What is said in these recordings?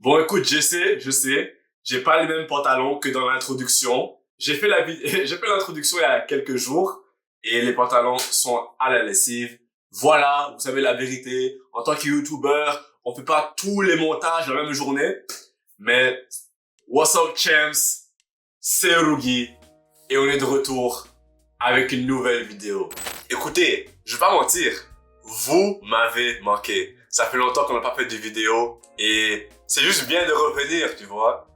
Bon, écoute, je sais, j'ai pas les mêmes pantalons que dans l'introduction. J'ai fait l'introduction il y a quelques jours et les pantalons sont à la lessive. Voilà, vous savez la vérité. En tant que YouTuber, on fait pas tous les montages la même journée. Mais, what's up, champs? C'est Rugi et on est de retour avec une nouvelle vidéo. Écoutez, je vais pas mentir, vous m'avez manqué. Ça fait longtemps qu'on n'a pas fait de vidéo et c'est juste bien de revenir, tu vois.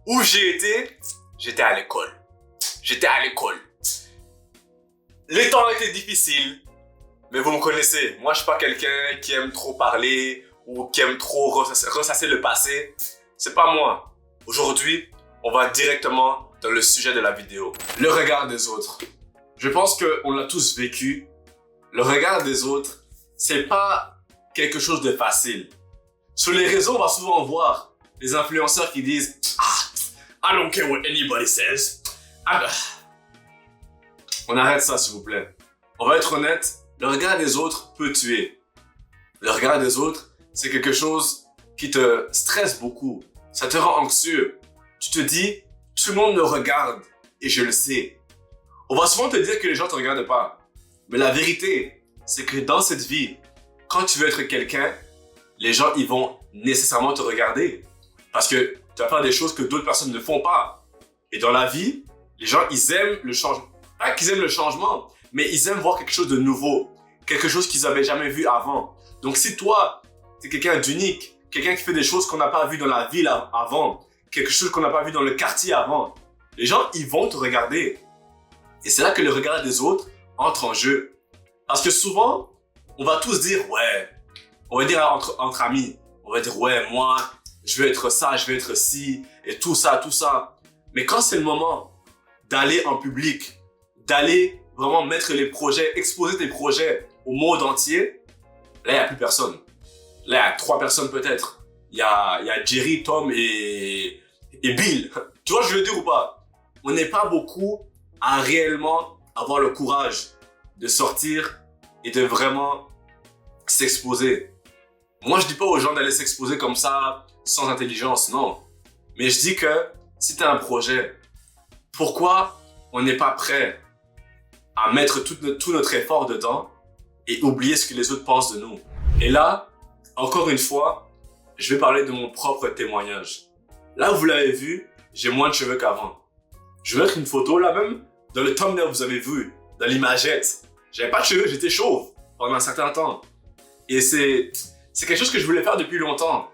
Où j'ai été? J'étais à l'école. J'étais à l'école. Les temps étaient difficiles, mais vous me connaissez. Moi, je suis pas quelqu'un qui aime trop parler ou qui aime trop ressasser le passé. C'est pas moi. Aujourd'hui, on va directement dans le sujet de la vidéo. Le regard des autres. Je pense qu'on l'a tous vécu. Le regard des autres, c'est pas quelque chose de facile. Sur les réseaux, on va souvent voir les influenceurs qui disent « Ah, I don't care what anybody says. » On arrête ça, s'il vous plaît. On va être honnête, le regard des autres peut tuer. Le regard des autres, c'est quelque chose qui te stresse beaucoup. Ça te rend anxieux. Tu te dis « Tout le monde me regarde et je le sais. » On va souvent te dire que les gens ne te regardent pas. Mais la vérité, c'est que dans cette vie, quand tu veux être quelqu'un, les gens, ils vont nécessairement te regarder. Parce que tu vas faire des choses que d'autres personnes ne font pas. Et dans la vie, les gens, ils aiment le changement. Pas qu'ils aiment le changement, mais ils aiment voir quelque chose de nouveau. Quelque chose qu'ils n'avaient jamais vu avant. Donc si toi, tu es quelqu'un d'unique, quelqu'un qui fait des choses qu'on n'a pas vues dans la ville avant, quelque chose qu'on n'a pas vu dans le quartier avant, les gens, ils vont te regarder. Et c'est là que le regard des autres entre en jeu. Parce que souvent, on va tous dire, ouais, on va dire entre amis, on va dire, ouais, moi, je vais être ça, je vais être ci, et tout ça, tout ça. Mais quand c'est le moment d'aller en public, d'aller vraiment mettre les projets, exposer tes projets au monde entier, là, il n'y a plus personne. Là, il y a 3 personnes peut-être. Il y a Jerry, Tom et Bill. Tu vois, je veux dire ou pas? On n'est pas beaucoup à réellement avoir le courage de sortir et de vraiment s'exposer. Moi, je dis pas aux gens d'aller s'exposer comme ça, sans intelligence, non. Mais je dis que si tu as un projet, pourquoi on n'est pas prêt à mettre tout notre effort dedans et oublier ce que les autres pensent de nous? Et là, encore une fois, je vais parler de mon propre témoignage. Là, vous l'avez vu, j'ai moins de cheveux qu'avant. Je vais mettre une photo là même, dans le thumbnail, vous avez vu, dans l'imagette. J'avais pas de cheveux, j'étais chauve pendant un certain temps. Et c'est quelque chose que je voulais faire depuis longtemps.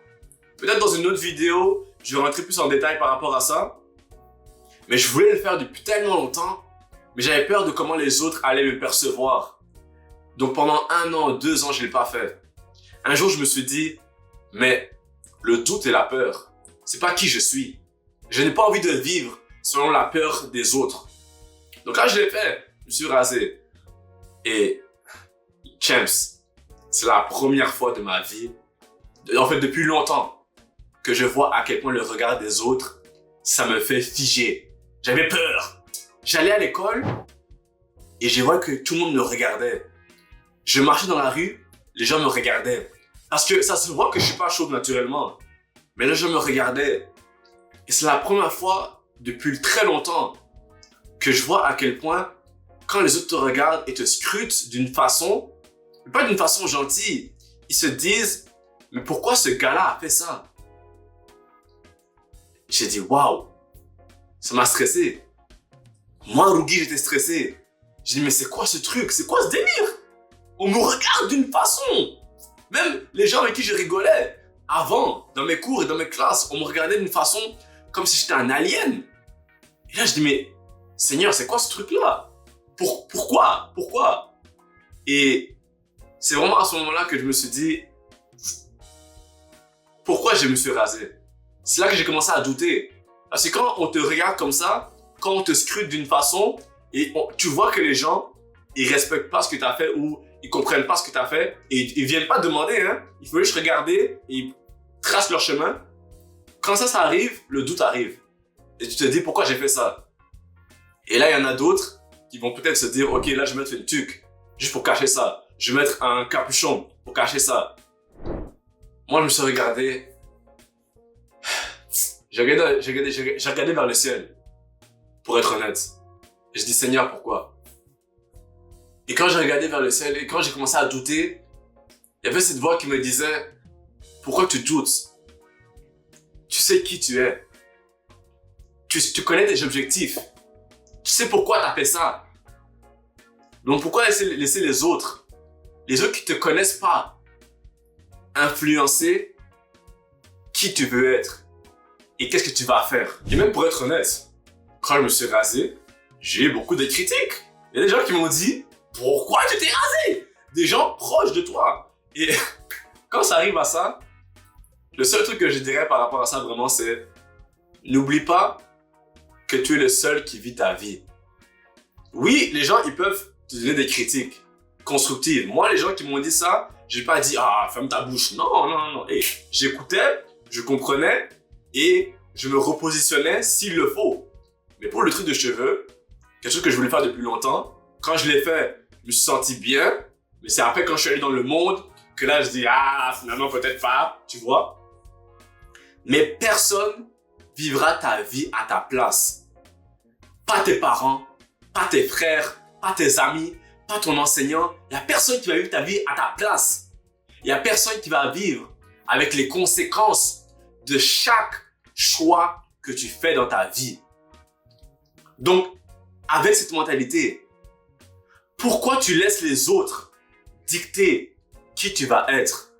Peut-être dans une autre vidéo, je vais rentrer plus en détail par rapport à ça. Mais je voulais le faire depuis tellement longtemps, mais j'avais peur de comment les autres allaient me percevoir. Donc pendant 1 an, 2 ans, je l'ai pas fait. Un jour, je me suis dit, mais le doute et la peur, c'est pas qui je suis. Je n'ai pas envie de vivre selon la peur des autres. Donc là, je l'ai fait. Je me suis rasé. Et, champs, c'est la première fois de ma vie, en fait depuis longtemps, que je vois à quel point le regard des autres, ça me fait figer. J'avais peur. J'allais à l'école et je vois que tout le monde me regardait. Je marchais dans la rue, les gens me regardaient. Parce que ça se voit que je suis pas chauve naturellement. Mais les gens me regardaient. Et c'est la première fois depuis très longtemps que je vois à quel point quand les autres te regardent et te scrutent d'une façon, mais pas d'une façon gentille, ils se disent « Mais pourquoi ce gars-là a fait ça ?» J'ai dit « Waouh !» Ça m'a stressé. Moi, Rugi, j'étais stressé. J'ai dit « Mais c'est quoi ce truc? C'est quoi ce délire? On me regarde d'une façon !» Même les gens avec qui je rigolais, avant, dans mes cours et dans mes classes, on me regardait d'une façon comme si j'étais un alien. Et là, je dis « Mais Seigneur, c'est quoi ce truc-là? Pourquoi? Pourquoi ?» Et c'est vraiment à ce moment-là que je me suis dit « Pourquoi je me suis rasé ?» C'est là que j'ai commencé à douter. Parce que quand on te regarde comme ça, quand on te scrute d'une façon, et tu vois que les gens, ils respectent pas ce que tu as fait ou ils comprennent pas ce que tu as fait, et ils viennent pas demander, hein. Il faut juste regarder et ils tracent leur chemin. Quand ça arrive, le doute arrive. Et tu te dis pourquoi j'ai fait ça. Et là, il y en a d'autres qui vont peut-être se dire, ok, là, je vais mettre une tuque, juste pour cacher ça. Je vais mettre un capuchon pour cacher ça. Moi, je me suis regardé j'ai regardé vers le ciel, pour être honnête. Et je dis, Seigneur, pourquoi? Et quand j'ai regardé vers le ciel, et quand j'ai commencé à douter, il y avait cette voix qui me disait, pourquoi tu doutes? Tu sais qui tu es. Tu connais tes objectifs. Tu sais pourquoi tu as fait ça. Donc pourquoi laisser les autres qui te connaissent pas, influencer qui tu veux être et qu'est-ce que tu vas faire. Et même pour être honnête, quand je me suis rasé, j'ai eu beaucoup de critiques. Il y a des gens qui m'ont dit, pourquoi tu t'es rasé? Des gens proches de toi. Et quand ça arrive à ça, le seul truc que je dirais par rapport à ça vraiment, c'est n'oublie pas que tu es le seul qui vit ta vie. Oui, les gens, ils peuvent te donner des critiques constructives. Moi, les gens qui m'ont dit ça, j'ai pas dit, ah, ferme ta bouche. Non, non, non. Et j'écoutais, je comprenais et je me repositionnais s'il le faut. Mais pour le truc de cheveux, quelque chose que je voulais faire depuis longtemps, quand je l'ai fait, je me suis senti bien. Mais c'est après quand je suis allé dans le monde que là, je dis, ah, finalement, peut-être pas, tu vois. Mais personne vivra ta vie à ta place. Pas tes parents, pas tes frères, pas tes amis, pas ton enseignant. Il n'y a personne qui va vivre ta vie à ta place. Il n'y a personne qui va vivre avec les conséquences de chaque choix que tu fais dans ta vie. Donc, avec cette mentalité, pourquoi tu laisses les autres dicter qui tu vas être?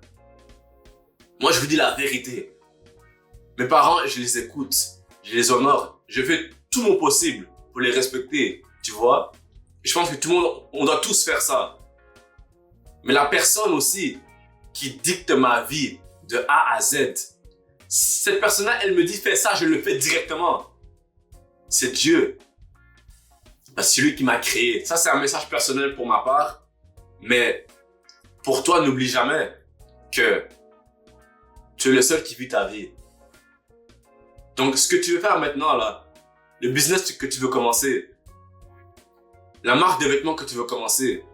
Moi, je vous dis la vérité. Mes parents, je les écoute, je les honore, je fais tout mon possible pour les respecter, tu vois. Et je pense que tout le monde, on doit tous faire ça. Mais la personne aussi qui dicte ma vie de A à Z, cette personne-là, elle me dit fais ça, je le fais directement. C'est Dieu. C'est lui qui m'a créé. Ça, c'est un message personnel pour ma part. Mais pour toi, n'oublie jamais que tu es le seul qui vit ta vie. Donc, ce que tu veux faire maintenant, là, le business que tu veux commencer, la marque de vêtements que tu veux commencer,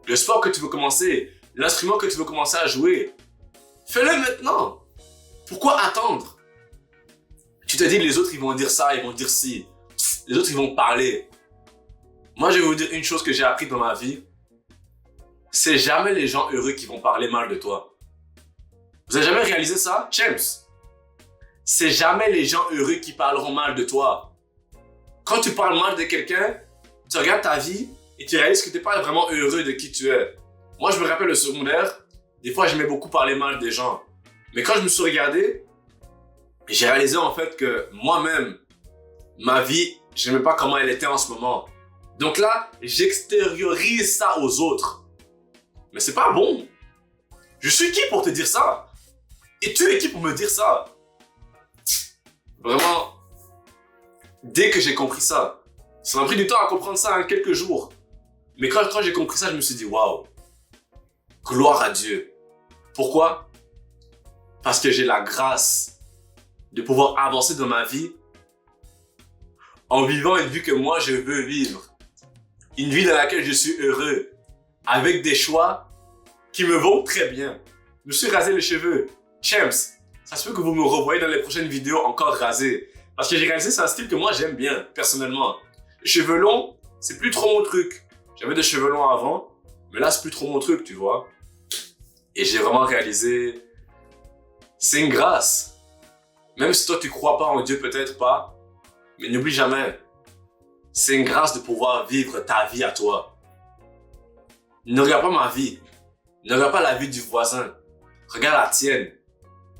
le sport que tu veux commencer, l'instrument que tu veux commencer à jouer, fais-le maintenant. Pourquoi attendre? Tu te dis, les autres, ils vont dire ça, ils vont dire ci. Les autres, ils vont parler. Moi, je vais vous dire une chose que j'ai appris dans ma vie. C'est jamais les gens heureux qui vont parler mal de toi. Vous avez jamais réalisé ça? James? C'est jamais les gens heureux qui parleront mal de toi. Quand tu parles mal de quelqu'un, tu regardes ta vie et tu réalises que tu n'es pas vraiment heureux de qui tu es. Moi, je me rappelle le secondaire, des fois, j'aimais beaucoup parler mal des gens. Mais quand je me suis regardé, j'ai réalisé en fait que moi-même, ma vie, je n'aimais pas comment elle était en ce moment. Donc là, j'extériorise ça aux autres. Mais c'est pas bon. Je suis qui pour te dire ça? Et tu es qui pour me dire ça? Vraiment, dès que j'ai compris ça, ça m'a pris du temps à comprendre ça en quelques jours. Mais quand j'ai compris ça, je me suis dit, waouh, gloire à Dieu. Pourquoi? Parce que j'ai la grâce de pouvoir avancer dans ma vie en vivant une vie que moi je veux vivre. Une vie dans laquelle je suis heureux, avec des choix qui me vont très bien. Je me suis rasé les cheveux. Champs, ça se peut que vous me revoyez dans les prochaines vidéos encore rasé. Parce que j'ai réalisé c'est un style que moi j'aime bien, personnellement. Les cheveux longs, c'est plus trop mon truc. J'avais des cheveux longs avant, mais là c'est plus trop mon truc, tu vois. Et j'ai vraiment réalisé, c'est une grâce. Même si toi tu crois pas en Dieu, peut-être pas, mais n'oublie jamais, c'est une grâce de pouvoir vivre ta vie à toi. Ne regarde pas ma vie, ne regarde pas la vie du voisin, regarde la tienne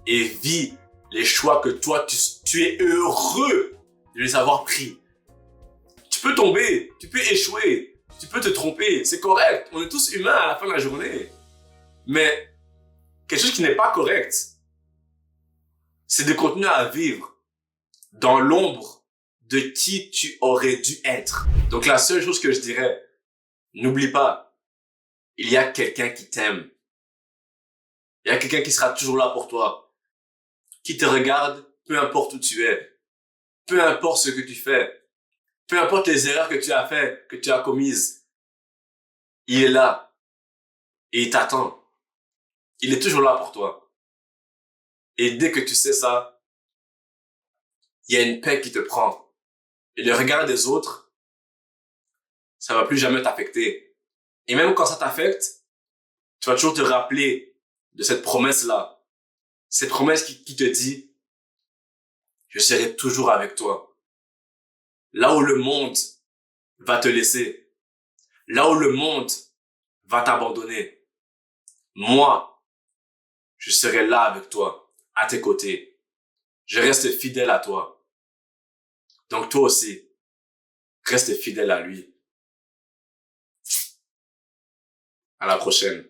et vis les choix que toi tu es heureux de les avoir pris. Tu peux tomber, tu peux échouer, tu peux te tromper, c'est correct, on est tous humains à la fin de la journée. Mais quelque chose qui n'est pas correct, c'est de continuer à vivre dans l'ombre de qui tu aurais dû être. Donc la seule chose que je dirais, n'oublie pas, il y a quelqu'un qui t'aime. Il y a quelqu'un qui sera toujours là pour toi, qui te regarde, peu importe où tu es, peu importe ce que tu fais, peu importe les erreurs que tu as faites, que tu as commises. Il est là et il t'attend. Il est toujours là pour toi. Et dès que tu sais ça, il y a une paix qui te prend. Et le regard des autres, ça va plus jamais t'affecter. Et même quand ça t'affecte, tu vas toujours te rappeler de cette promesse-là. Cette promesse qui te dit, je serai toujours avec toi. Là où le monde va te laisser, là où le monde va t'abandonner, moi, je serai là avec toi, à tes côtés. Je reste fidèle à toi. Donc toi aussi, reste fidèle à lui. À la prochaine.